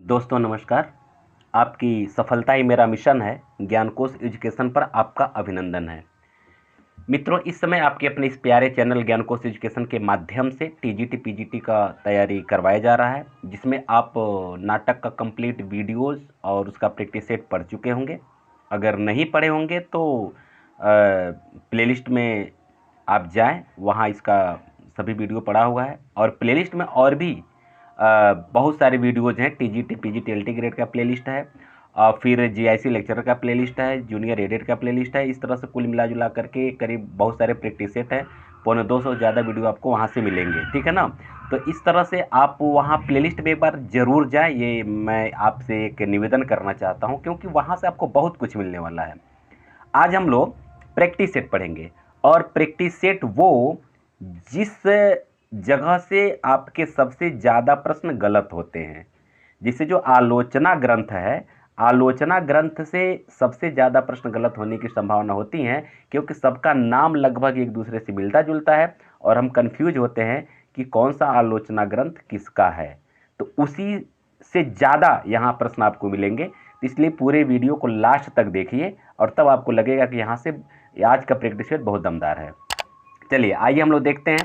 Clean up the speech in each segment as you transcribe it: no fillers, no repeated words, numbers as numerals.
दोस्तों नमस्कार। आपकी सफलता ही मेरा मिशन है। ज्ञानकोश एजुकेशन पर आपका अभिनंदन है। मित्रों, इस समय आपके अपने इस प्यारे चैनल ज्ञानकोश एजुकेशन के माध्यम से टीजीटी पीजीटी का तैयारी करवाया जा रहा है, जिसमें आप नाटक का कंप्लीट वीडियोस और उसका प्रैक्टिस सेट पढ़ चुके होंगे। अगर नहीं पढ़े होंगे तो प्लेलिस्ट में आप जाएं, वहां इसका सभी वीडियो पड़ा हुआ है। और प्लेलिस्ट में और भी बहुत सारे वीडियोज़ हैं। टीजीटी पीजीटी एलटी ग्रेड का प्लेलिस्ट है, फिर जीआईसी लेक्चरर का प्लेलिस्ट है, जूनियर एडेड का प्लेलिस्ट है। इस तरह से कुल मिला जुला करके करीब बहुत सारे प्रैक्टिस सेट है। 250 से ज़्यादा वीडियो आपको वहाँ से मिलेंगे, ठीक है ना। तो इस तरह से आप वहाँ प्लेलिस्ट में एक बार ज़रूर जाएं, ये मैं आपसे एक निवेदन करना चाहता हूँ, क्योंकि वहाँ से आपको बहुत कुछ मिलने वाला है। आज हम लोग प्रैक्टिस सेट पढ़ेंगे, और प्रैक्टिस सेट वो जिस जगह से आपके सबसे ज़्यादा प्रश्न गलत होते हैं, जिसे जो आलोचना ग्रंथ है, आलोचना ग्रंथ से सबसे ज़्यादा प्रश्न गलत होने की संभावना होती है, क्योंकि सबका नाम लगभग एक दूसरे से मिलता जुलता है और हम कंफ्यूज होते हैं कि कौन सा आलोचना ग्रंथ किसका है। तो उसी से ज़्यादा यहाँ प्रश्न आपको मिलेंगे, इसलिए पूरे वीडियो को लास्ट तक देखिए और तब आपको लगेगा कि यहाँ से आज का प्रैक्टिस सेट बहुत दमदार है। चलिए आइए हम लोग देखते हैं।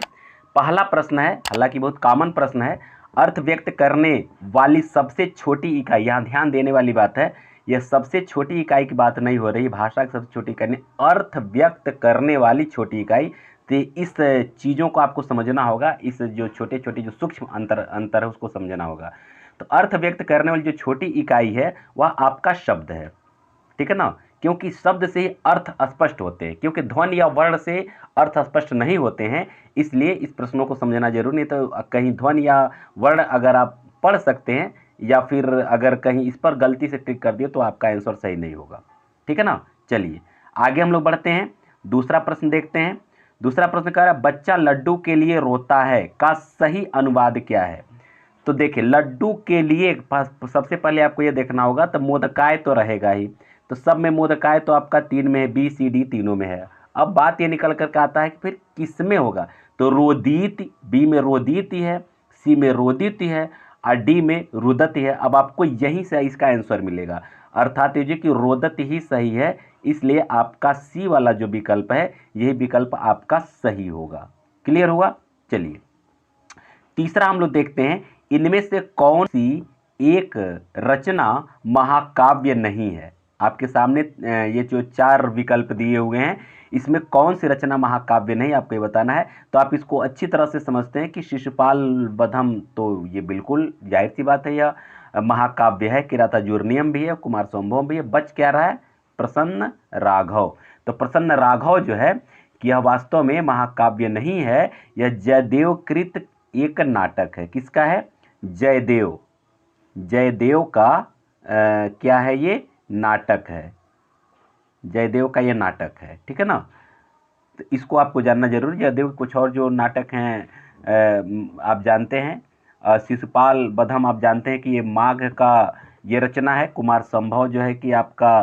पहला प्रश्न है, हालांकि बहुत कॉमन प्रश्न है। अर्थ व्यक्त करने वाली सबसे छोटी इकाई, यहाँ ध्यान देने वाली बात है, यह सबसे छोटी इकाई की बात नहीं हो रही, भाषा की सबसे छोटी इकाई, अर्थ व्यक्त करने वाली छोटी इकाई। तो इस चीज़ों को आपको समझना होगा, इस जो छोटे छोटे जो सूक्ष्म अंतर है उसको समझना होगा। तो अर्थ व्यक्त करने वाली जो छोटी इकाई है वह आपका शब्द है, ठीक है ना, क्योंकि शब्द से ही अर्थ स्पष्ट होते हैं, क्योंकि ध्वनि या वर्ण से अर्थ स्पष्ट नहीं होते हैं। इसलिए इस प्रश्नों को समझना जरूरी, नहीं तो कहीं ध्वनि या वर्ण अगर आप पढ़ सकते हैं या फिर अगर कहीं इस पर गलती से टिक कर दिए तो आपका आंसर सही नहीं होगा, ठीक है ना। चलिए आगे हम लोग बढ़ते हैं, दूसरा प्रश्न देखते हैं। दूसरा प्रश्न कह रहा है, बच्चा लड्डू के लिए रोता है का सही अनुवाद क्या है। तो देखिए, लड्डू के लिए सबसे पहले आपको ये देखना होगा, तो मोदकाय तो रहेगा ही, तो सब में मोदकाय तो आपका 3 में है, बी सी डी तीनों में है। अब बात ये निकल करके आता है कि फिर किस में होगा, तो रोदित, बी में रोदित है, सी में रोदित है और डी में रुदत है। अब आपको यहीं से इसका आंसर मिलेगा, अर्थात ये कि रोदत ही सही है, इसलिए आपका सी वाला जो विकल्प है यही विकल्प आपका सही होगा। क्लियर हुआ। चलिए तीसरा हम लोग देखते हैं, इनमें से कौन सी एक रचना महाकाव्य नहीं है। आपके सामने ये जो 4 विकल्प दिए हुए हैं, इसमें कौन सी रचना महाकाव्य नहीं, आपको ये बताना है। तो आप इसको अच्छी तरह से समझते हैं कि शिशुपाल बधम तो ये बिल्कुल जाहिर सी बात है, यह महाकाव्य है। किरातार्जुनीयम भी है, कुमार संभवम भी है। बच क्या रहा है, प्रसन्न राघव। तो प्रसन्न राघव जो है कि यह वास्तव में महाकाव्य नहीं है, यह जयदेव कृत एक नाटक है। किसका है, जयदेव, जयदेव का क्या है, ये नाटक है, जयदेव का ये नाटक है, ठीक है ना। तो इसको आपको जानना जरूरी। जयदेव के कुछ और जो नाटक हैं आप जानते हैं। शिशुपाल बधम आप जानते हैं कि ये माघ का ये रचना है। कुमार संभव जो है कि आपका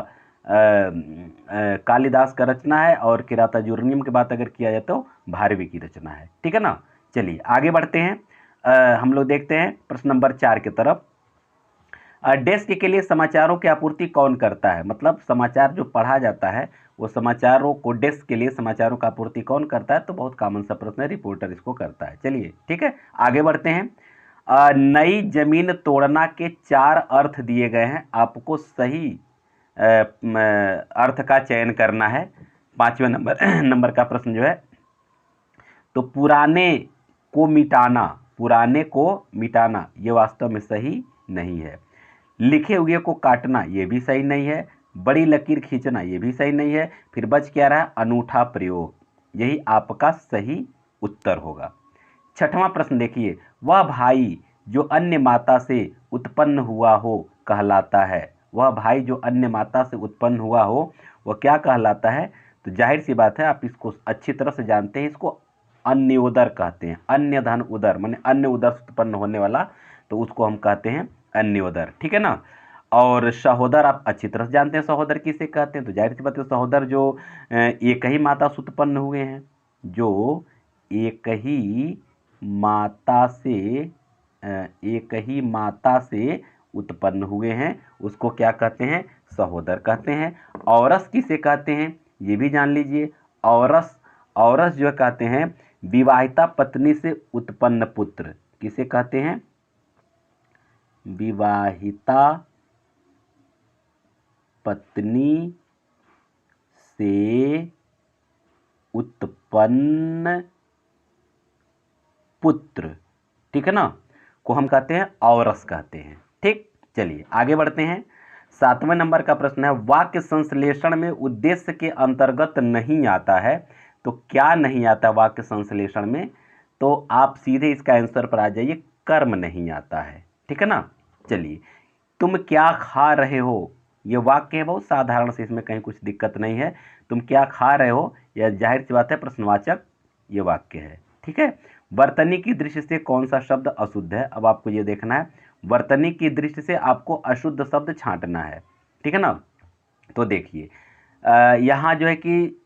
कालिदास का रचना है, और किरातार्जुनीयम की बात अगर किया जाए तो भारवी की रचना है, ठीक है ना। चलिए आगे बढ़ते हैं। हम लोग देखते हैं प्रश्न नंबर 4 की तरफ। डेस्क के लिए समाचारों की आपूर्ति कौन करता है, मतलब समाचार जो पढ़ा जाता है वो समाचारों को, डेस्क के लिए समाचारों का आपूर्ति कौन करता है। तो बहुत कॉमन सा प्रश्न है, रिपोर्टर इसको करता है। चलिए ठीक है, आगे बढ़ते हैं। नई जमीन तोड़ना के 4 अर्थ दिए गए हैं, आपको सही अर्थ का चयन करना है। 5वें नंबर का प्रश्न जो है, तो पुराने को मिटाना, पुराने को मिटाना ये वास्तव में सही नहीं है। लिखे हुए को काटना ये भी सही नहीं है। बड़ी लकीर खींचना ये भी सही नहीं है। फिर बच क्या रहा, अनूठा प्रयोग, यही आपका सही उत्तर होगा। 6वां प्रश्न देखिए, वह भाई जो अन्य माता से उत्पन्न हुआ हो कहलाता है। वह भाई जो अन्य माता से उत्पन्न हुआ हो वह क्या कहलाता है। तो जाहिर सी बात है, आप इसको अच्छी तरह से जानते हैं, इसको अन्योदर कहते हैं। अन्य धन उदर माने अन्य उदर से उत्पन्न होने वाला, तो उसको हम कहते हैं अन्योदर, ठीक है ना। और सहोदर आप अच्छी तरह से जानते हैं, सहोदर किसे कहते हैं। तो जाहिर सी बात है, सहोदर जो एक ही माता से उत्पन्न हुए हैं, जो एक ही माता से उत्पन्न हुए हैं उसको क्या कहते हैं, सहोदर कहते हैं। औरस किसे कहते हैं ये भी जान लीजिए। औरस, औरस जो कहते हैं विवाहिता पत्नी से उत्पन्न पुत्र, किसे कहते हैं, विवाहिता पत्नी से उत्पन्न पुत्र, ठीक है ना, को हम कहते हैं औरस कहते हैं। ठीक, चलिए आगे बढ़ते हैं। 7वें नंबर का प्रश्न है, वाक्य संश्लेषण में उद्देश्य के अंतर्गत नहीं आता है। तो क्या नहीं आता वाक्य संश्लेषण में, तो आप सीधे इसका आंसर पर आ जाइए, कर्म नहीं आता है। ठीक है ना। चलिए, तुम क्या खा रहे हो, ये वाक्य है बहुत साधारण से, इसमें कहीं कुछ दिक्कत नहीं है। तुम क्या खा रहे हो, यह जाहिर सी बात है प्रश्नवाचक ये वाक्य है। ठीक है। वर्तनी की दृष्टि से कौन सा शब्द अशुद्ध है, अब आपको ये देखना है। वर्तनी की दृष्टि से आपको अशुद्ध शब्द छांटना है। ठीक है ना। तो देखिए यहाँ जो है कि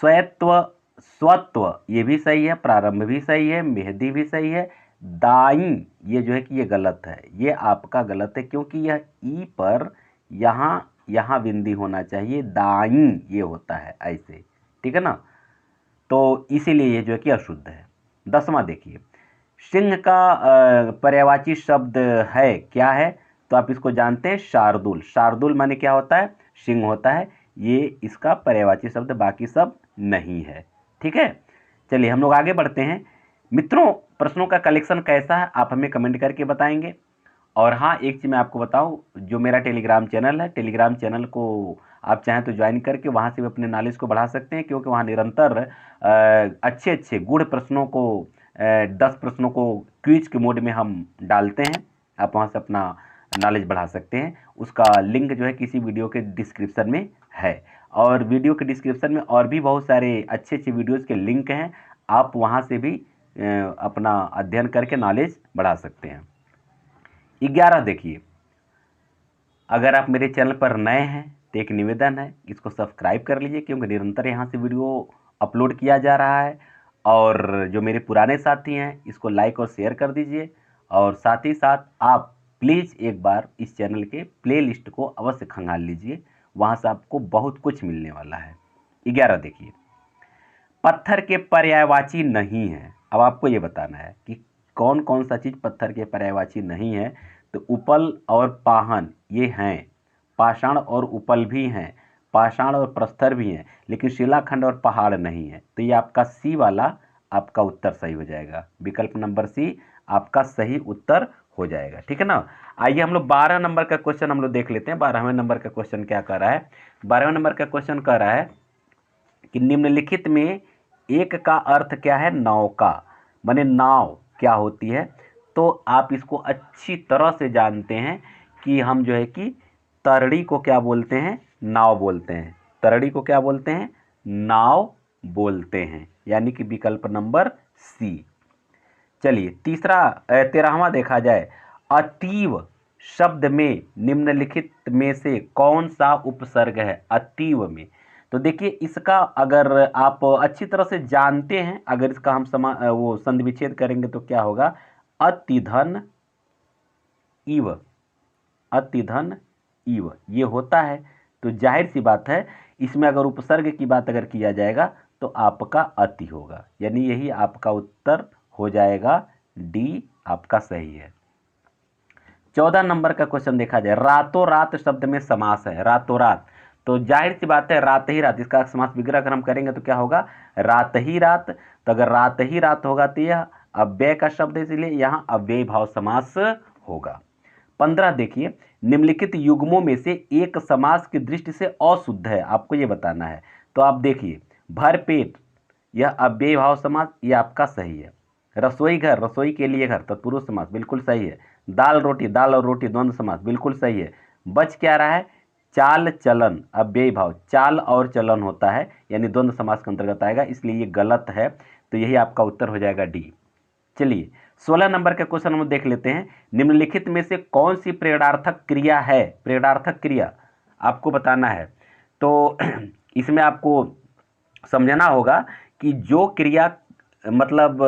स्वत्व, स्वत्व ये भी सही है, प्रारंभ भी सही है, मेहदी भी सही है, दाई ये जो है कि ये गलत है, ये आपका गलत है, क्योंकि यह ई पर यहाँ बिंदी होना चाहिए, दाई ये होता है ऐसे। ठीक है ना। तो इसीलिए ये जो है कि अशुद्ध है। 10वां देखिए, सिंह का पर्यायवाची शब्द है, क्या है, तो आप इसको जानते हैं, शार्दुल। शार्दुल माने क्या होता है, सिंह होता है, ये इसका पर्यायवाची शब्द, बाकी सब नहीं है। ठीक है। चलिए हम लोग आगे बढ़ते हैं। मित्रों, प्रश्नों का कलेक्शन कैसा है आप हमें कमेंट करके बताएंगे। और हाँ, एक चीज़ मैं आपको बताऊं, जो मेरा टेलीग्राम चैनल है, टेलीग्राम चैनल को आप चाहें तो ज्वाइन करके वहाँ से भी अपने नॉलेज को बढ़ा सकते हैं, क्योंकि वहाँ निरंतर अच्छे अच्छे गूढ़ प्रश्नों को 10 प्रश्नों को क्विज के मोड में हम डालते हैं। आप वहाँ से अपना नॉलेज बढ़ा सकते हैं। उसका लिंक जो है किसी वीडियो के डिस्क्रिप्शन में है, और वीडियो के डिस्क्रिप्शन में और भी बहुत सारे अच्छे अच्छे वीडियोज़ के लिंक हैं, आप वहाँ से भी अपना अध्ययन करके नॉलेज बढ़ा सकते हैं। 11 देखिए, अगर आप मेरे चैनल पर नए हैं तो एक निवेदन है, इसको सब्सक्राइब कर लीजिए, क्योंकि निरंतर यहाँ से वीडियो अपलोड किया जा रहा है। और जो मेरे पुराने साथी हैं इसको लाइक और शेयर कर दीजिए, और साथ ही साथ आप प्लीज़ एक बार इस चैनल के प्लेलिस्ट को अवश्य खंगाल लीजिए, वहाँ से आपको बहुत कुछ मिलने वाला है। 11 देखिए, पत्थर के पर्यायवाची नहीं है। अब आपको ये बताना है कि कौन कौन सा चीज़ पत्थर के पर्यायवाची नहीं है। तो उपल और पाहन ये हैं, पाषाण और उपल भी हैं, पाषाण और प्रस्तर भी हैं, लेकिन शिलाखंड और पहाड़ नहीं है। तो ये आपका सी वाला आपका उत्तर सही हो जाएगा, विकल्प नंबर सी आपका सही उत्तर हो जाएगा। ठीक है ना। आइए हम लोग 12 नंबर का क्वेश्चन हम लोग देख लेते हैं। 12वें नंबर का क्वेश्चन क्या कर रहा है, 12वें नंबर का क्वेश्चन कह रहा है कि निम्नलिखित में एक का अर्थ क्या है, नौका, माने नाव क्या होती है। तो आप इसको अच्छी तरह से जानते हैं कि हम जो है कि तरड़ी को क्या बोलते हैं, नाव बोलते हैं। तरड़ी को क्या बोलते हैं, नाव बोलते हैं, यानी कि विकल्प नंबर सी। चलिए 13वां देखा जाए, अतीव शब्द में निम्नलिखित में से कौन सा उपसर्ग है, अतीव में। तो देखिए इसका अगर आप अच्छी तरह से जानते हैं, अगर इसका हम वो संधि विच्छेद करेंगे तो क्या होगा, अतिधन इव, अतिधन इव ये होता है। तो जाहिर सी बात है इसमें अगर उपसर्ग की बात अगर किया जाएगा तो आपका अति होगा, यानी यही आपका उत्तर हो जाएगा, डी आपका सही है। 14 नंबर का क्वेश्चन देखा जाए, रातों रात शब्द में समास है, रातों रात। तो जाहिर सी बात है रात ही रात, इसका समास विग्रह अगर हम करेंगे तो क्या होगा, रात ही रात। तो अगर रात ही रात होगा तो यह अव्यय का शब्द है, इसलिए यहाँ अव्यय भाव समास होगा। 15 देखिए, निम्नलिखित युग्मों में से एक समास की दृष्टि से अशुद्ध है, आपको ये बताना है। तो आप देखिए, भरपेट यह अव्यय भाव समास, ये आपका सही है। रसोई घर, रसोई के लिए घर, तत्पुरुष समास, बिल्कुल सही है। दाल रोटी, दाल और रोटी द्वंद्व समास, बिल्कुल सही है। बच क्या रहा है, चाल चलन, अव्यय भाव, चाल और चलन होता है, यानी द्वंद्व समास के अंतर्गत आएगा, इसलिए ये गलत है। तो यही आपका उत्तर हो जाएगा डी। चलिए 16 नंबर का क्वेश्चन हम देख लेते हैं, निम्नलिखित में से कौन सी प्रेरणार्थक क्रिया है, प्रेरणार्थक क्रिया आपको बताना है। तो इसमें आपको समझना होगा कि जो क्रिया मतलब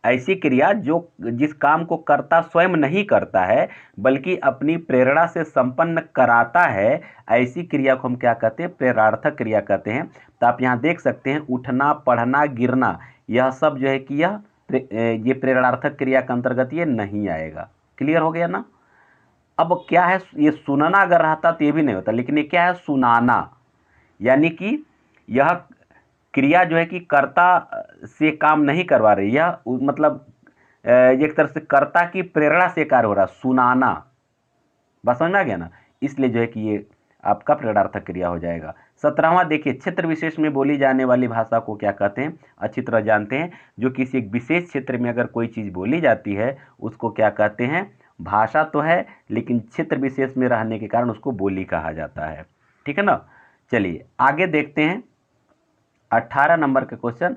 ऐसी क्रिया जो जिस काम को कर्ता स्वयं नहीं करता है बल्कि अपनी प्रेरणा से संपन्न कराता है, ऐसी क्रिया को हम क्या कहते हैं? प्रेरणार्थक क्रिया कहते हैं। तो आप यहाँ देख सकते हैं उठना, पढ़ना, गिरना, यह सब जो है कि ये प्रेरणार्थक क्रिया के अंतर्गत ये नहीं आएगा। क्लियर हो गया ना? अब क्या है, ये सुनना अगर रहता तो ये भी नहीं होता, लेकिन ये क्या है? सुनाना, यानी कि यह क्रिया जो है कि कर्ता से काम नहीं करवा रही, यह मतलब एक तरह से कर्ता की प्रेरणा से कार्य हो रहा, सुनाना। बस समझ में आ गया ना? इसलिए जो है कि ये आपका प्रेरणार्थक क्रिया हो जाएगा। 17वां देखिए, क्षेत्र विशेष में बोली जाने वाली भाषा को क्या कहते हैं? अच्छी तरह जानते हैं। जो किसी एक विशेष क्षेत्र में अगर कोई चीज़ बोली जाती है उसको क्या कहते हैं? भाषा तो है, लेकिन क्षेत्र विशेष में रहने के कारण उसको बोली कहा जाता है। ठीक है ना? चलिए आगे देखते हैं 18 नंबर का क्वेश्चन।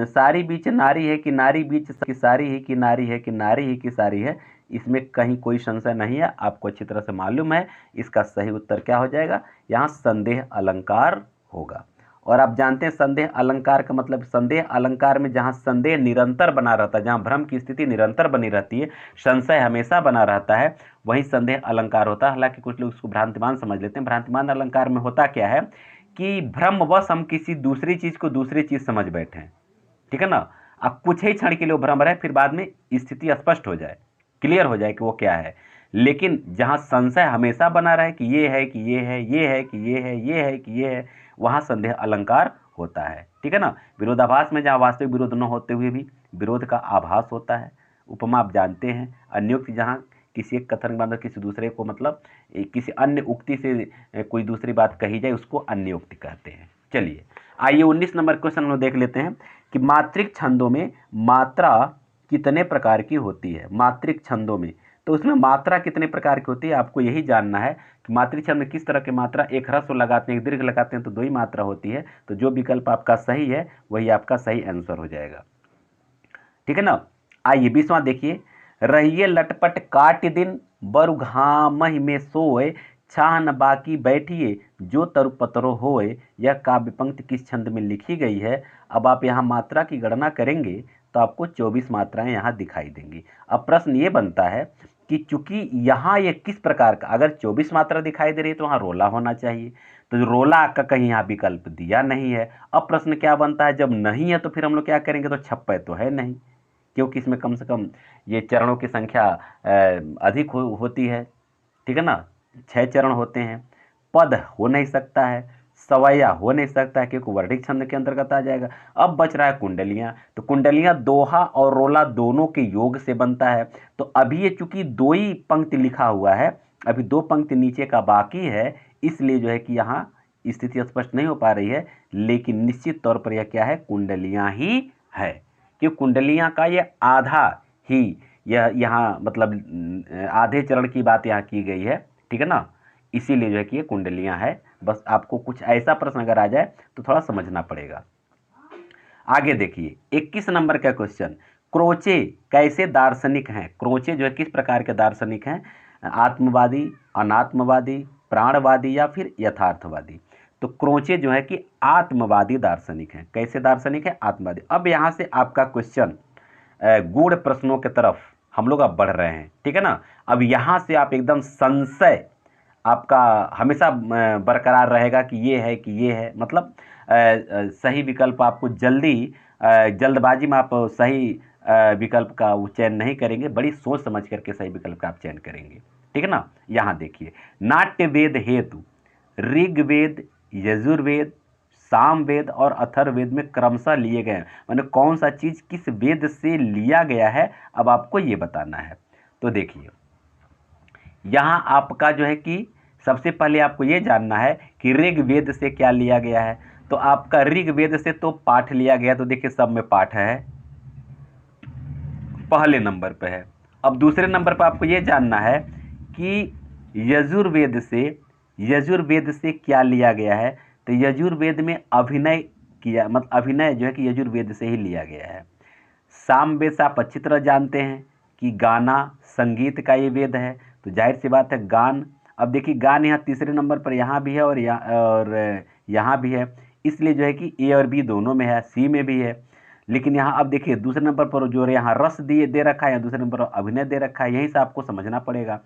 सारी बीच नारी है कि नारी बीच की सारी ही कि नारी है कि नारी ही की सारी है? इसमें कहीं कोई संशय नहीं है, आपको अच्छी तरह से मालूम है। इसका सही उत्तर क्या हो जाएगा? यहाँ संदेह अलंकार होगा। और आप जानते हैं संदेह अलंकार का मतलब, संदेह अलंकार में जहाँ संदेह निरंतर बना रहता है, जहाँ भ्रम की स्थिति निरंतर बनी रहती है, संशय हमेशा बना रहता है, वही संदेह अलंकार होता है। हालांकि कुछ लोग उसको भ्रांतिमान समझ लेते हैं। भ्रांतिमान अलंकार में होता क्या है कि भ्रमवश हम किसी दूसरी चीज़ को दूसरी चीज़ समझ बैठे हैं। ठीक है ना? अब कुछ ही क्षण के लिए वो भ्रम रहे, फिर बाद में स्थिति स्पष्ट हो जाए, क्लियर हो जाए कि वो क्या है। लेकिन जहाँ संशय हमेशा बना रहे कि ये है कि ये है, ये है कि ये है, ये है कि ये है, वहाँ संदेह अलंकार होता है। ठीक है ना? विरोधाभास में जहाँ वास्तविक विरोध न होते हुए भी विरोध का आभास होता है। उपमा आप जानते हैं, अन्योक्ति जहाँ किसी एक कथन के बाद किसी दूसरे को मतलब किसी अन्य उक्ति से कोई दूसरी बात कही जाए उसको अन्योक्ति कहते हैं। चलिए आइए 19 नंबर क्वेश्चन हम देख लेते हैं कि मात्रिक छंदों में मात्रा कितने प्रकार की होती है? मात्रिक छंदों में, तो उसमें मात्रा कितने प्रकार की होती है आपको यही जानना है कि मात्रिक छंद में किस तरह की मात्रा, एक ह्रस्व लगाते हैं, एक दीर्घ लगाते हैं, तो दो ही मात्रा होती है। तो जो विकल्प आपका सही है वही आपका सही आंसर हो जाएगा। ठीक है ना? आइए 20वां देखिए, रहिए लटपट काट दिन बरु घामहि में सोए, छाह न बाकी बैठिए जो तरु पतरो होए। यह काव्य पंक्ति किस छंद में लिखी गई है? अब आप यहाँ मात्रा की गणना करेंगे तो आपको 24 मात्राएं यहाँ दिखाई देंगी। अब प्रश्न ये बनता है कि चूंकि यहाँ ये किस प्रकार का, अगर 24 मात्रा दिखाई दे रही है तो वहाँ रोला होना चाहिए, तो रोला का कहीं यहाँ विकल्प दिया नहीं है। अब प्रश्न क्या बनता है, जब नहीं है तो फिर हम लोग क्या करेंगे? तो छप्पे तो है नहीं, क्योंकि इसमें कम से कम ये चरणों की संख्या अधिक होती है। ठीक है ना? 6 चरण होते हैं। पद हो नहीं सकता है, सवैया हो नहीं सकता है क्योंकि वर्णिक छंद के अंतर्गत आ जाएगा। अब बच रहा है कुंडलियाँ, तो कुंडलियाँ दोहा और रोला दोनों के योग से बनता है। तो अभी ये चूंकि दो ही पंक्ति लिखा हुआ है, अभी 2 पंक्ति नीचे का बाकी है, इसलिए जो है कि यहाँ स्थिति स्पष्ट नहीं हो पा रही है। लेकिन निश्चित तौर पर यह क्या है? कुंडलियाँ ही है, कि कुंडलियाँ का ये आधा ही यह यहाँ मतलब आधे चरण की बात यहाँ की गई है। ठीक है ना? इसीलिए जो है कि ये कुंडलियाँ है। बस आपको कुछ ऐसा प्रश्न अगर आ जाए तो थोड़ा समझना पड़ेगा। आगे देखिए 21 नंबर का क्वेश्चन, क्रोचे कैसे दार्शनिक हैं? क्रोचे जो है किस प्रकार के दार्शनिक हैं? आत्मवादी, अनात्मवादी, प्राणवादी या फिर यथार्थवादी? तो क्रोचे जो है कि आत्मवादी दार्शनिक हैं। कैसे दार्शनिक है? आत्मवादी। अब यहाँ से आपका क्वेश्चन गूढ़ प्रश्नों की तरफ हम लोग अब बढ़ रहे हैं। ठीक है ना? अब यहाँ से आप एकदम संशय आपका हमेशा बरकरार रहेगा कि ये है कि ये है, मतलब सही विकल्प आपको जल्दबाजी में आप सही विकल्प का चयन नहीं करेंगे, बड़ी सोच समझ करके सही विकल्प का आप चयन करेंगे। ठीक है ना? यहाँ देखिए, नाट्य वेद हेतु ऋग्वेद, यजुर्वेद, सामवेद और अथर्ववेद में क्रमशः लिए गए हैं। माने कौन सा चीज किस वेद से लिया गया है, अब आपको ये बताना है। तो देखिए यहाँ आपका जो है कि सबसे पहले आपको ये जानना है कि ऋग्वेद से क्या लिया गया है। तो आपका ऋग्वेद से तो पाठ लिया गया, तो देखिए सब में पाठ है, पहले नंबर पे है। अब दूसरे नंबर पर आपको ये जानना है कि यजुर्वेद से क्या लिया गया है। तो यजुर्वेद में अभिनय किया, मतलब अभिनय जो है कि यजुर्वेद से ही लिया गया है। सामवेद से आप अच्छी तरह जानते हैं कि गाना संगीत का ये वेद है, तो जाहिर सी बात है गान। अब देखिए गान यहाँ तीसरे नंबर पर यहाँ भी है और यहाँ भी है, इसलिए जो है कि ए और बी दोनों में है, सी में भी है। लेकिन यहाँ अब देखिए दूसरे नंबर पर जो यहाँ रस दे रखा है, या दूसरे नंबर पर अभिनय दे रखा है, यहीं से आपको समझना पड़ेगा।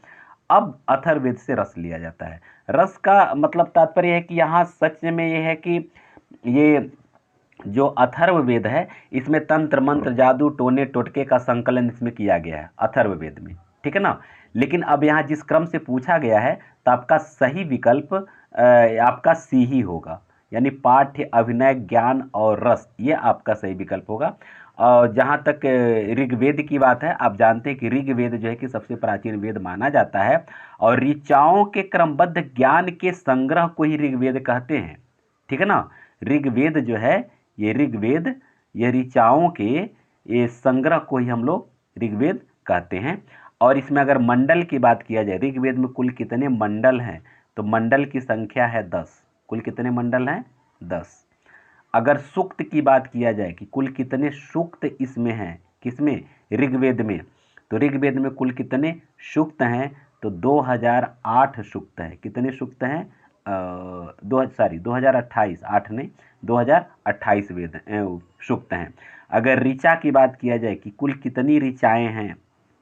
अब अथर्ववेद से रस लिया जाता है। रस का मतलब तात्पर्य है कि यहाँ सच में ये है कि ये जो अथर्ववेद है इसमें तंत्र मंत्र जादू टोने टोटके का संकलन इसमें किया गया है अथर्ववेद में, ठीक है ना। लेकिन अब यहाँ जिस क्रम से पूछा गया है तो आपका सही विकल्प आपका सी ही होगा, यानी पाठ्य अभिनय ज्ञान और रस, ये आपका सही विकल्प होगा। और जहाँ तक ऋग्वेद की बात है, आप जानते हैं कि ऋग्वेद जो है कि सबसे प्राचीन वेद माना जाता है और ऋचाओं के क्रमबद्ध ज्ञान के संग्रह को ही ऋग्वेद कहते हैं, ठीक है ना। ऋग्वेद जो है ये ऋग्वेद, ये ऋचाओं के ये संग्रह को ही हम लोग ऋग्वेद कहते हैं। और इसमें अगर मंडल की बात किया जाए, ऋग्वेद में कुल कितने मंडल हैं, तो मंडल की संख्या है 10। कुल कितने मंडल हैं? 10। अगर सूक्त की बात किया जाए कि कुल कितने सूक्त इसमें हैं, किसमें? ऋग्वेद में, तो ऋग्वेद में कुल कितने सूक्त हैं, तो 2008 सूक्त हैं। कितने सूक्त हैं? 2028, 8 नहीं, 2028 वेद सूक्त हैं। अगर ऋचा की बात किया जाए कि कुल कितनी ऋचाएँ हैं,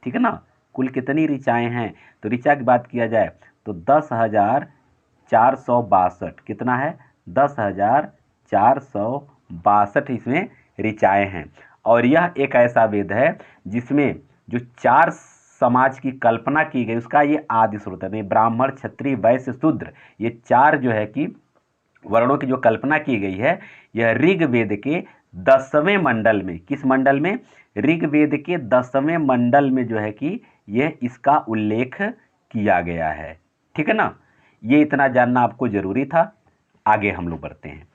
ठीक है ना, कुल कितनी ऋचाएँ हैं, तो ऋचा की बात किया जाए तो 10,462। कितना है? 10,462 इसमें ऋचाएँ हैं। और यह एक ऐसा वेद है जिसमें जो 4 समाज की कल्पना की गई उसका ये आदि स्रोत है। ब्राह्मण क्षत्रिय वैश्य शूद्र, ये 4 जो है कि वर्णों की जो कल्पना की गई है, यह ऋग्वेद के 10वें मंडल में, किस मंडल में? ऋग्वेद के 10वें मंडल में जो है कि यह इसका उल्लेख किया गया है, ठीक है ना। ये इतना जानना आपको जरूरी था। आगे हम लोग बढ़ते हैं।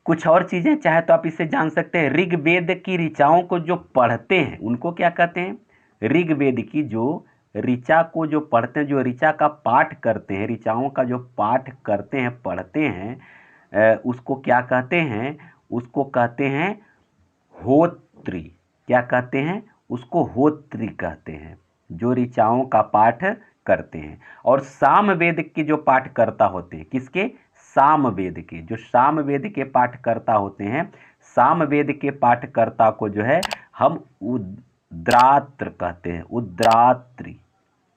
कुछ और चीजें चाहे तो आप इससे जान सकते हैं। ऋग्वेद की ऋचाओं को जो पढ़ते हैं उनको क्या कहते हैं? ऋग्वेद की जो ऋचा को जो पढ़ते हैं, जो ऋचा का पाठ करते हैं, ऋचाओं का जो पाठ करते हैं, पढ़ते हैं, उसको क्या कहते हैं? उसको कहते हैं होत्री। क्या कहते हैं? उसको होत्री कहते हैं, जो ऋचाओं का पाठ करते हैं। और सामवेद के जो पाठकर्ता होते हैं, किसके? सामवेद के, जो सामवेद के पाठकर्ता होते हैं, सामवेद के पाठकर्ता को जो है हम उद्रात्र कहते हैं। उद्रात्री,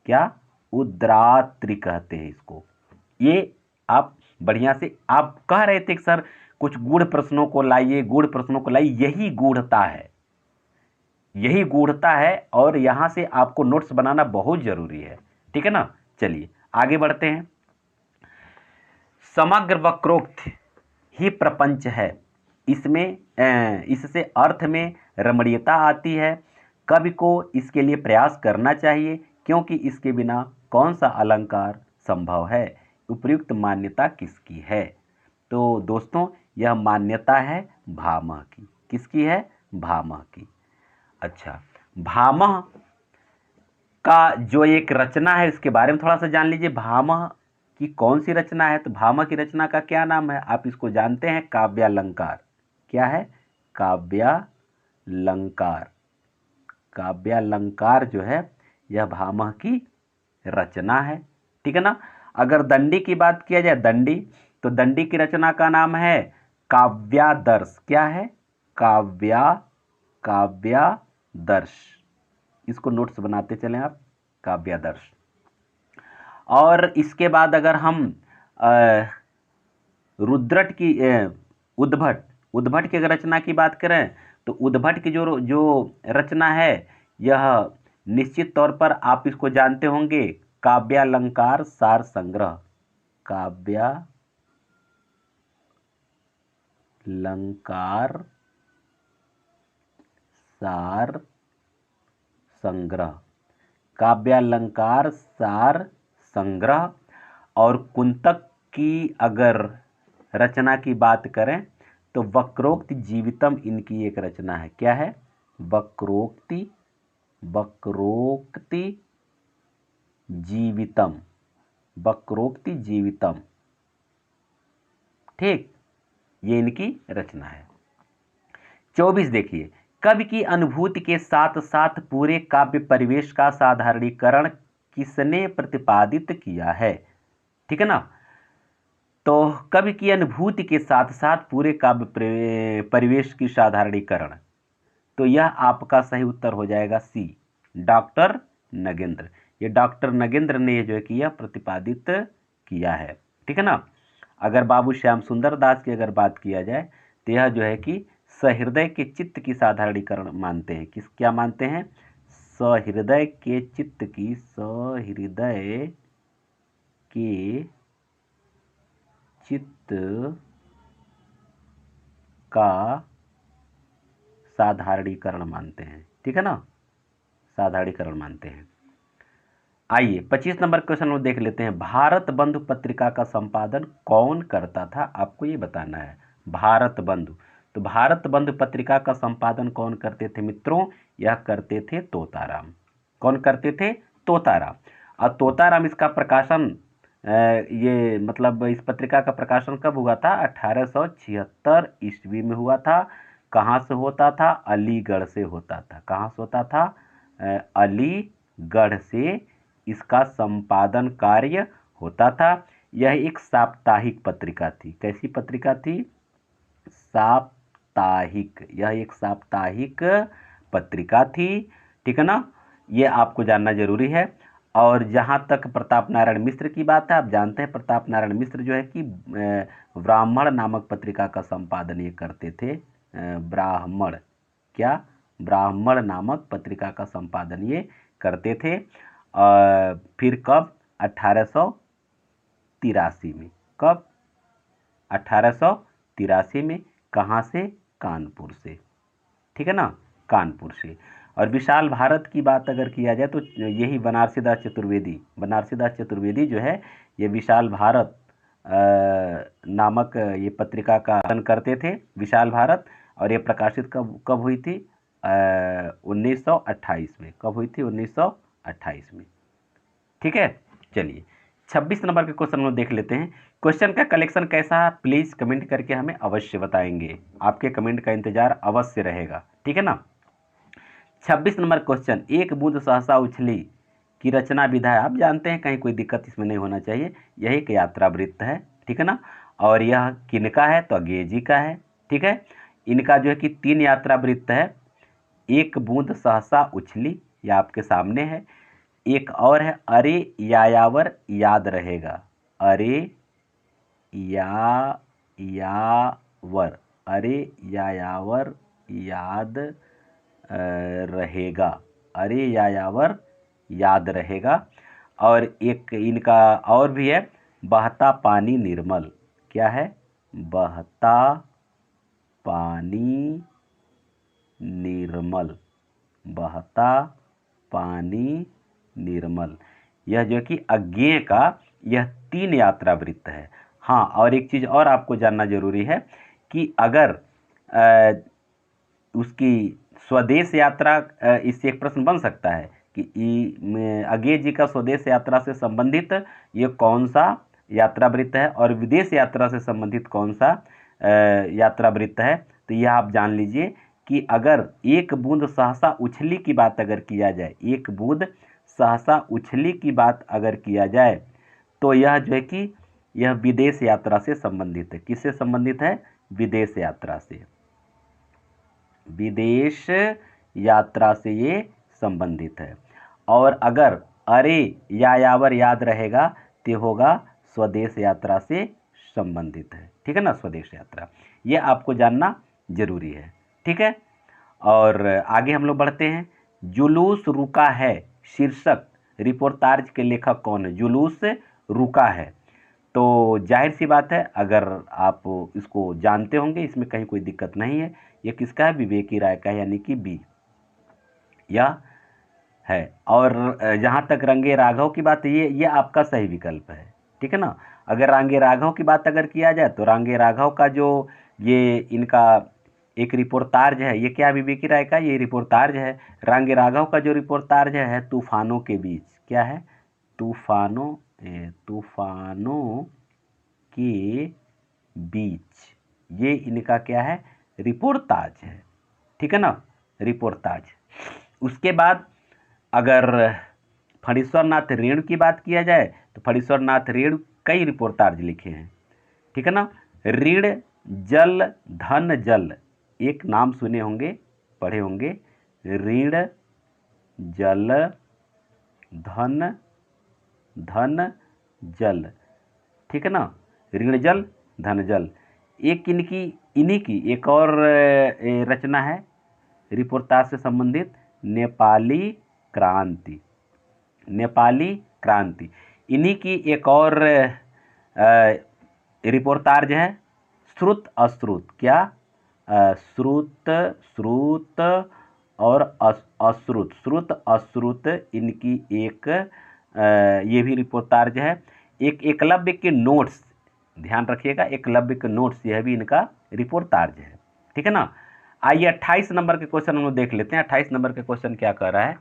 क्या? उद्रात्री कहते हैं इसको। ये आप बढ़िया से, आप कह रहे थे कि सर कुछ गूढ़ प्रश्नों को लाइए, गूढ़ प्रश्नों को लाइए, यही गूढ़ता है, यही गूढ़ता है। और यहां से आपको नोट्स बनाना बहुत जरूरी है, ठीक है ना। चलिए आगे बढ़ते हैं। समग्र वक्रोक्त ही प्रपंच है, इसमें इससे अर्थ में रमणीयता आती है। कवि को इसके लिए प्रयास करना चाहिए, क्योंकि इसके बिना कौन सा अलंकार संभव है? उपयुक्त मान्यता किसकी है? तो दोस्तों यह मान्यता है भामह की। किसकी है? भामह की। अच्छा, भामह का जो एक रचना है उसके बारे में थोड़ा सा जान लीजिए। भामह की कौन सी रचना है? तो भामह की रचना का क्या नाम है? आप इसको जानते हैं, काव्यालंकार। क्या है? काव्यालंकार। काव्यालंकार जो है यह भामह की रचना है, ठीक है ना। अगर दंडी की बात किया जाए, दंडी, तो दंडी की रचना का नाम है काव्यादर्श। क्या है? काव्यादर्श। इसको नोट्स बनाते चलें आप, काव्यादर्श। और इसके बाद अगर हम रुद्रट की उद्भट की अगर रचना की बात करें, तो उद्भट की जो रचना है यह निश्चित तौर पर आप इसको जानते होंगे, काव्यालंकार सार संग्रह। काव्यालंकार सार संग्रह, काव्यालंकार सार संग्रह। और कुंतक की अगर रचना की बात करें तो वक्रोक्ति जीवितम इनकी एक रचना है। क्या है? वक्रोक्ति जीवितम, वक्रोक्ति जीवितम, ठीक, ये इनकी रचना है। 24 देखिए, कवि की अनुभूति के साथ साथ पूरे काव्य परिवेश का साधारणीकरण किसने प्रतिपादित किया है? ठीक है ना। तो कवि की अनुभूति के साथ साथ पूरे काव्य परिवेश की साधारणीकरण, तो यह आपका सही उत्तर हो जाएगा सी, डॉक्टर नगेंद्र। ये डॉक्टर नगेंद्र ने जो है कि यह प्रतिपादित किया है, ठीक है ना। अगर बाबू श्याम सुंदर दास की अगर बात किया जाए तो यह जो है कि सहृदय के चित्त की साधारणीकरण मानते हैं। किस क्या मानते हैं? सहृदय के चित्त की, सहृदय के चित्त का साधारणीकरण मानते हैं, ठीक है ना, साधारणीकरण मानते हैं। आइए 25 नंबर क्वेश्चन को देख लेते हैं। भारत बंधु पत्रिका का संपादन कौन करता था? आपको ये बताना है। भारत बंधु, तो भारत बंधु पत्रिका का संपादन कौन करते थे मित्रों? यह करते थे तोताराम। कौन करते थे? तोताराम। और तोताराम इसका प्रकाशन ये मतलब इस पत्रिका का प्रकाशन कब हुआ था? 1876 ईस्वी में हुआ था। कहाँ से होता था? अलीगढ़ से होता था। कहाँ से होता था? अलीगढ़ से इसका संपादन कार्य होता था। यह एक साप्ताहिक पत्रिका थी। कैसी पत्रिका थी? साप्ताहिक। यह एक साप्ताहिक पत्रिका थी, ठीक है ना। ये आपको जानना जरूरी है। और जहाँ तक प्रताप नारायण मिश्र की बात है, आप जानते हैं प्रताप नारायण मिश्र जो है कि ब्राह्मण नामक पत्रिका का संपादन ये करते थे। ब्राह्मण, क्या? ब्राह्मण नामक पत्रिका का संपादन ये करते थे। फिर कब? 1883 में। कब? 1883 में। कहाँ से? कानपुर से, ठीक है ना, कानपुर से। और विशाल भारत की बात अगर किया जाए तो यही बनारसीदास चतुर्वेदी, बनारसीदास चतुर्वेदी जो है ये विशाल भारत नामक ये पत्रिका का पालन करते थे, विशाल भारत। और ये प्रकाशित कब कब हुई थी? 1928 में। कब हुई थी? 1928 में, ठीक है। चलिए 26 नंबर के क्वेश्चन को देख लेते हैं। क्वेश्चन का कलेक्शन कैसा है प्लीज कमेंट करके हमें अवश्य बताएंगे। आपके कमेंट का इंतजार अवश्य रहेगा, ठीक है ना। 26 नंबर क्वेश्चन, एक बूंद सहसा उछली की रचना विधा है। आप जानते हैं, कहीं कोई दिक्कत इसमें नहीं होना चाहिए। यह एक यात्रा वृत्त है, ठीक है ना। और यह किनका है? तो अज्ञेय जी का है, ठीक है। इनका जो है कि 3 यात्रा वृत्त है। एक बूंद सहसा उछली, यह आपके सामने है। एक और है अरे यायावर याद रहेगा। अरे यायावर, अरे यायावर याद रहेगा। अरे यायावर याद रहेगा। और एक इनका और भी है, बहता पानी निर्मल। क्या है? बहता पानी निर्मल, बहता पानी निर्मल। यह जो कि अज्ञेय का यह 3 यात्रा वृत्त है। हाँ, और एक चीज़ और आपको जानना जरूरी है कि अगर उसकी स्वदेश यात्रा, इससे एक प्रश्न बन सकता है कि अज्ञेय जी का स्वदेश यात्रा से संबंधित ये कौन सा यात्रा वृत्त है और विदेश यात्रा से संबंधित कौन सा यात्रा वृत्त है। तो यह आप जान लीजिए कि अगर एक बूंद सहसा उछली की बात अगर किया जाए, एक बूंद सहसा उछली की बात अगर किया जाए, तो यह जो है कि यह विदेश यात्रा से संबंधित है। किससे संबंधित है? विदेश यात्रा से, विदेश यात्रा से ये संबंधित है। और अगर अरे यायावर याद रहेगा तो होगा स्वदेश यात्रा से संबंधित है, ठीक है ना, स्वदेश यात्रा। ये आपको जानना जरूरी है, ठीक है। और आगे हम लोग बढ़ते हैं। जुलूस रुका है शीर्षक रिपोर्टाज के लेखक कौन है? जुलूस रुका है, तो जाहिर सी बात है अगर आप इसको जानते होंगे, इसमें कहीं कोई दिक्कत नहीं है। ये किसका है? विवेकी राय का, यानी कि बी यह है। और जहाँ तक रंगे राघव की बात है, ये आपका सही विकल्प है, ठीक है ना। अगर रांगे राघव की बात अगर किया जाए तो रांगे राघव का जो ये इनका एक रिपोर्टाज है, ये क्या विवेकी राय का ये रिपोर्टाज है। रांगे राघव का जो रिपोर्टाज है तूफानों के बीच। क्या है? तूफानों के बीच। ये इनका क्या है? रिपोर्टाज है, ठीक है ना, रिपोर्टाज। उसके बाद अगर फणीश्वर नाथ रेणु की बात किया जाए तो फणीश्वर नाथ रेणु कई रिपोर्टाज लिखे हैं, ठीक है ना। ऋण, जल, धन, जल, एक नाम सुने होंगे, पढ़े होंगे, ऋण, जल, धन, धन, जल, ठीक है ना। ऋण जल, धन जल। एक इन्हीं की एक और रचना है रिपोर्टाज से संबंधित, नेपाली क्रांति। नेपाली क्रांति, इन्हीं की एक और रिपोर्टाज है, श्रुत अश्रुत। क्या? श्रुत, श्रुत और अश्रुत, श्रुत अश्रुत, इनकी एक ये भी रिपोर्टाज है। एक एकलव्य के नोट्स, ध्यान रखिएगा, एकलव्य के नोट्स, यह भी इनका रिपोर्टाज है, ठीक है ना। आइए 28 नंबर के क्वेश्चन हम लोग देख लेते हैं। 28 नंबर के क्वेश्चन क्या कह रहा है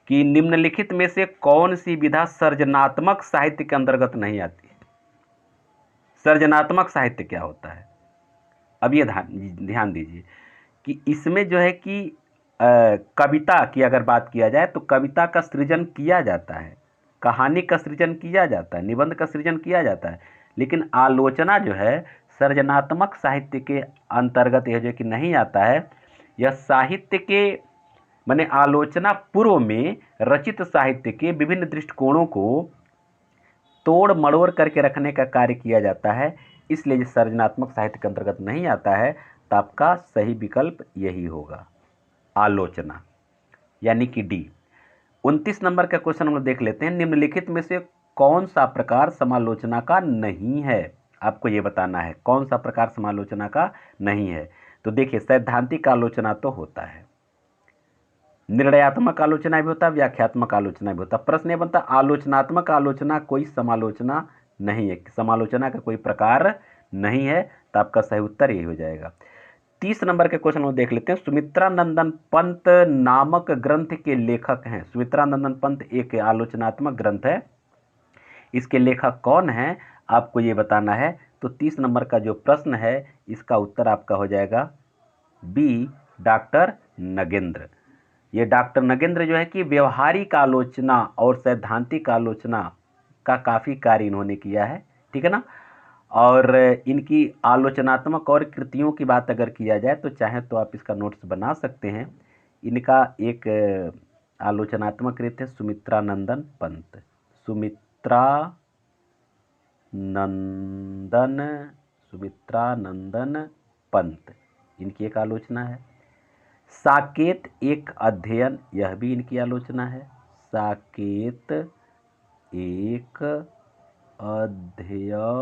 कि निम्नलिखित में से कौन सी विधा सर्जनात्मक साहित्य के अंतर्गत नहीं आती है। सर्जनात्मक साहित्य क्या होता है? अब ये ध्यान दीजिए कि इसमें जो है कि कविता की अगर बात किया जाए तो कविता का सृजन किया जाता है, कहानी का सृजन किया जाता है, निबंध का सृजन किया जाता है, लेकिन आलोचना जो है सर्जनात्मक साहित्य के अंतर्गत यह जो कि नहीं आता है। यह साहित्य के माने आलोचना पूर्व में रचित साहित्य के विभिन्न दृष्टिकोणों को तोड़ मड़ोड़ करके रखने का कार्य किया जाता है, इसलिए ये सर्जनात्मक साहित्य के अंतर्गत नहीं आता है। तो आपका सही विकल्प यही होगा, आलोचना, यानी कि डी। 29 नंबर का क्वेश्चन हम लोग देख लेते हैं। निम्नलिखित में से कौन सा प्रकार समालोचना का नहीं है? आपको ये बताना है कौन सा प्रकार समालोचना का नहीं है। तो देखिए, सैद्धांतिक आलोचना तो होता है, निर्णयात्मक आलोचना भी होता है, व्याख्यात्मक आलोचना भी होता है। प्रश्न ये बनता, आलोचनात्मक आलोचना कोई समालोचना नहीं है, समालोचना का कोई प्रकार नहीं है। तो आपका सही उत्तर यही हो जाएगा। 30 नंबर के क्वेश्चन को देख लेते हैं। सुमित्रानंदन पंत नामक ग्रंथ के लेखक हैं। सुमित्रानंदन पंत एक आलोचनात्मक ग्रंथ है, इसके लेखक कौन है आपको ये बताना है। तो 30 नंबर का जो प्रश्न है इसका उत्तर आपका हो जाएगा बी, डॉक्टर नगेंद्र। ये डॉक्टर नगेंद्र जो है कि व्यवहारिक आलोचना और सैद्धांतिक आलोचना का काफ़ी कार्य इन्होंने किया है, ठीक है ना। और इनकी आलोचनात्मक और कृतियों की बात अगर किया जाए तो चाहे तो आप इसका नोट्स बना सकते हैं। इनका एक आलोचनात्मक कृत है सुमित्रानंदन पंत, सुमित्रानंदन पंत, इनकी एक आलोचना है। साकेत एक अध्ययन, यह भी इनकी आलोचना है। साकेत एक अध्ययन,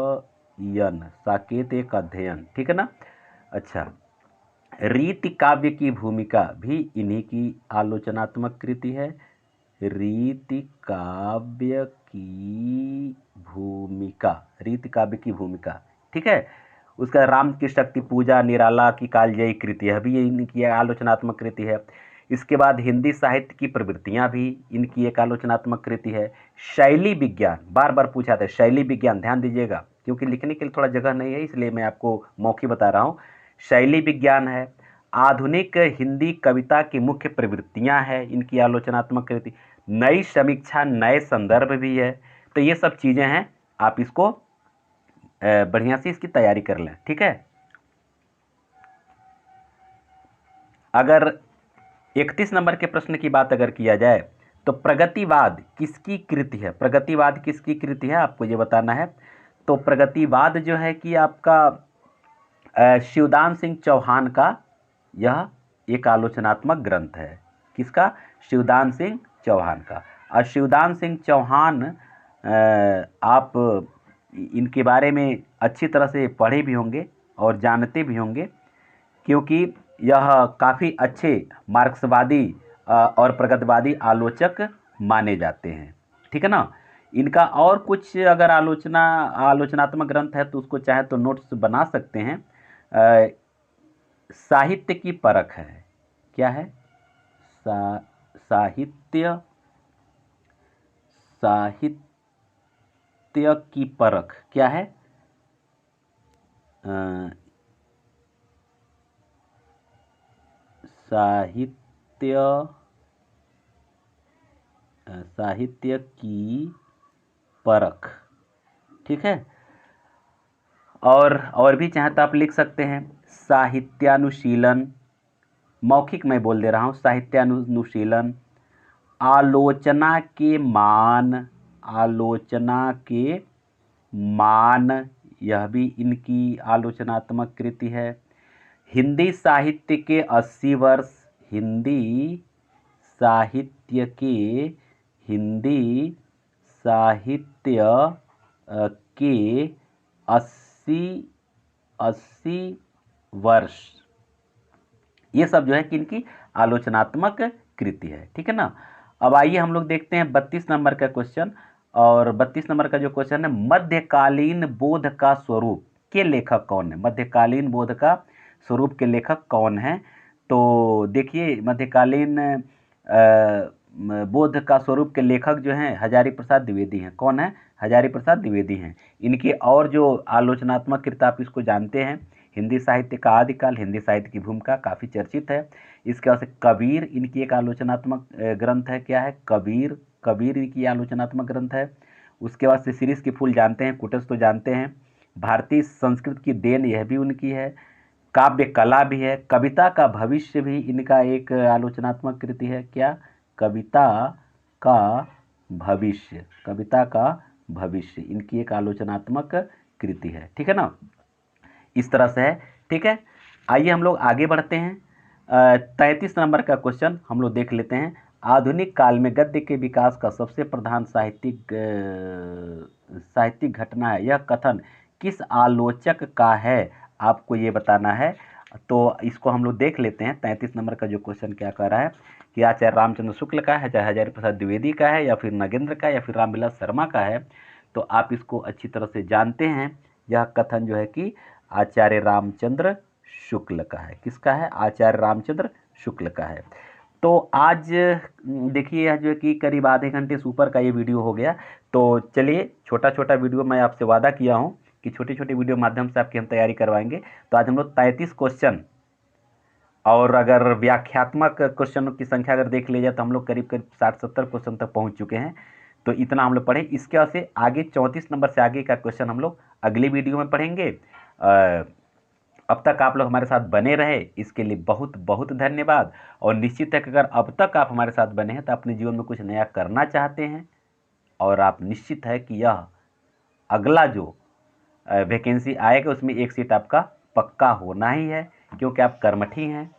साकेत एक अध्ययन, ठीक है ना। अच्छा, रीति काव्य की भूमिका भी इन्हीं की आलोचनात्मक कृति है। रीति काव्य की भूमिका, रीति काव्य की भूमिका, ठीक है। उसका राम की शक्ति पूजा, निराला की कालजयी कृति, यह भी इनकी आलोचनात्मक कृति है। इसके बाद हिंदी साहित्य की प्रवृत्तियां भी इनकी एक आलोचनात्मक कृति है। शैली विज्ञान, बार बार पूछा था शैली विज्ञान, ध्यान दीजिएगा क्योंकि लिखने के लिए थोड़ा जगह नहीं है, इसलिए मैं आपको मौखिक बता रहा हूँ। शैली विज्ञान है। आधुनिक हिंदी कविता की मुख्य प्रवृत्तियां है इनकी आलोचनात्मक कृति। नई समीक्षा, नए संदर्भ भी है। तो ये सब चीज़ें हैं, आप इसको बढ़िया से इसकी तैयारी कर लें, ठीक है। अगर 31 नंबर के प्रश्न की बात अगर किया जाए तो प्रगतिवाद किसकी कृति है? प्रगतिवाद किसकी कृति है आपको ये बताना है। तो प्रगतिवाद जो है कि आपका शिवदान सिंह चौहान का यह एक आलोचनात्मक ग्रंथ है। किसका? शिवदान सिंह चौहान का। और शिवदान सिंह चौहान आप इनके बारे में अच्छी तरह से पढ़े भी होंगे और जानते भी होंगे, क्योंकि यह काफ़ी अच्छे मार्क्सवादी और प्रगतिवादी आलोचक माने जाते हैं, ठीक है ना। इनका और कुछ अगर आलोचनात्मक ग्रंथ है तो उसको चाहे तो नोट्स बना सकते हैं। साहित्य की परख है, क्या है? साहित्य की परख क्या है? साहित्य की परख, ठीक है। और भी चाहे तो आप लिख सकते हैं साहित्यानुशीलन, मौखिक मैं बोल दे रहा हूँ, साहित्यानुशीलन, आलोचना के मान, आलोचना के मान, यह भी इनकी आलोचनात्मक कृति है। हिंदी साहित्य के 80 वर्ष, हिंदी साहित्य के, हिंदी साहित्य के 80 वर्ष, ये सब जो है कि इनकी आलोचनात्मक कृति है। ठीक है ना। अब आइए हम लोग देखते हैं 32 नंबर का क्वेश्चन। और 32 नंबर का जो क्वेश्चन है, मध्यकालीन बोध का स्वरूप के लेखक कौन है? मध्यकालीन बोध का स्वरूप के लेखक कौन है? तो देखिए, मध्यकालीन बोध का स्वरूप के लेखक जो हैं हजारी प्रसाद द्विवेदी हैं। कौन है? हजारी प्रसाद द्विवेदी हैं। इनके और जो आलोचनात्मक कृति आप इसको जानते हैं, हिंदी साहित्य का आदिकाल, हिंदी साहित्य की भूमिका, काफ़ी चर्चित है। इसके बाद से कबीर इनकी एक आलोचनात्मक ग्रंथ है। क्या है? कबीर, कबीर इनकी आलोचनात्मक ग्रंथ है। उसके बाद से शिरीष के फूल जानते हैं, कुटस तो जानते हैं। भारतीय संस्कृत की देन, यह भी उनकी है। काव्य कला भी है। कविता का भविष्य भी इनका एक आलोचनात्मक कृति है। क्या? कविता का भविष्य, कविता का भविष्य इनकी एक आलोचनात्मक कृति है। ठीक है ना। इस तरह से है। ठीक है। आइए हम लोग आगे बढ़ते हैं। 33 नंबर का क्वेश्चन हम लोग देख लेते हैं। आधुनिक काल में गद्य के विकास का सबसे प्रधान साहित्यिक घटना है, यह कथन किस आलोचक का है? आपको ये बताना है। तो इसको हम लोग देख लेते हैं। 33 नंबर का जो क्वेश्चन क्या कह रहा है कि आचार्य रामचंद्र शुक्ल का है, चाहे हजारी प्रसाद द्विवेदी का है, या फिर नगेंद्र का, या फिर रामविलास शर्मा का है। तो आप इसको अच्छी तरह से जानते हैं। यह कथन जो है कि आचार्य रामचंद्र शुक्ल का है। किसका है? आचार्य रामचंद्र शुक्ल का है। तो आज देखिए, यह जो है कि करीब आधे घंटे से ऊपर का ये वीडियो हो गया। तो चलिए, छोटा छोटा वीडियो मैं आपसे वादा किया हूँ कि छोटे छोटे वीडियो माध्यम से आपकी हम तैयारी करवाएंगे। तो आज हम लोग 33 क्वेश्चन, और अगर व्याख्यात्मक क्वेश्चनों की संख्या अगर देख ली जाए तो हम लोग करीब करीब 60-70 क्वेश्चन तक पहुँच चुके हैं। तो इतना हम लोग पढ़े। इसके वजह से आगे 34 नंबर से आगे का क्वेश्चन हम लोग अगली वीडियो में पढ़ेंगे। अब तक आप लोग हमारे साथ बने रहे, इसके लिए बहुत बहुत धन्यवाद। और निश्चित है कि अगर अब तक आप हमारे साथ बने हैं तो अपने जीवन में कुछ नया करना चाहते हैं, और आप निश्चित है कि यह अगला जो वैकेंसी आएगा उसमें एक सीट आपका पक्का होना ही है, क्योंकि आप कर्मठी हैं,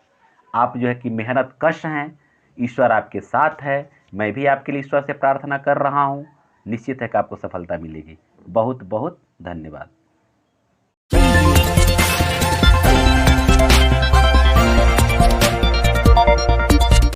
आप जो है कि मेहनत कश हैं, ईश्वर आपके साथ है। मैं भी आपके लिए ईश्वर से प्रार्थना कर रहा हूँ। निश्चित है कि आपको सफलता मिलेगी। बहुत बहुत धन्यवाद।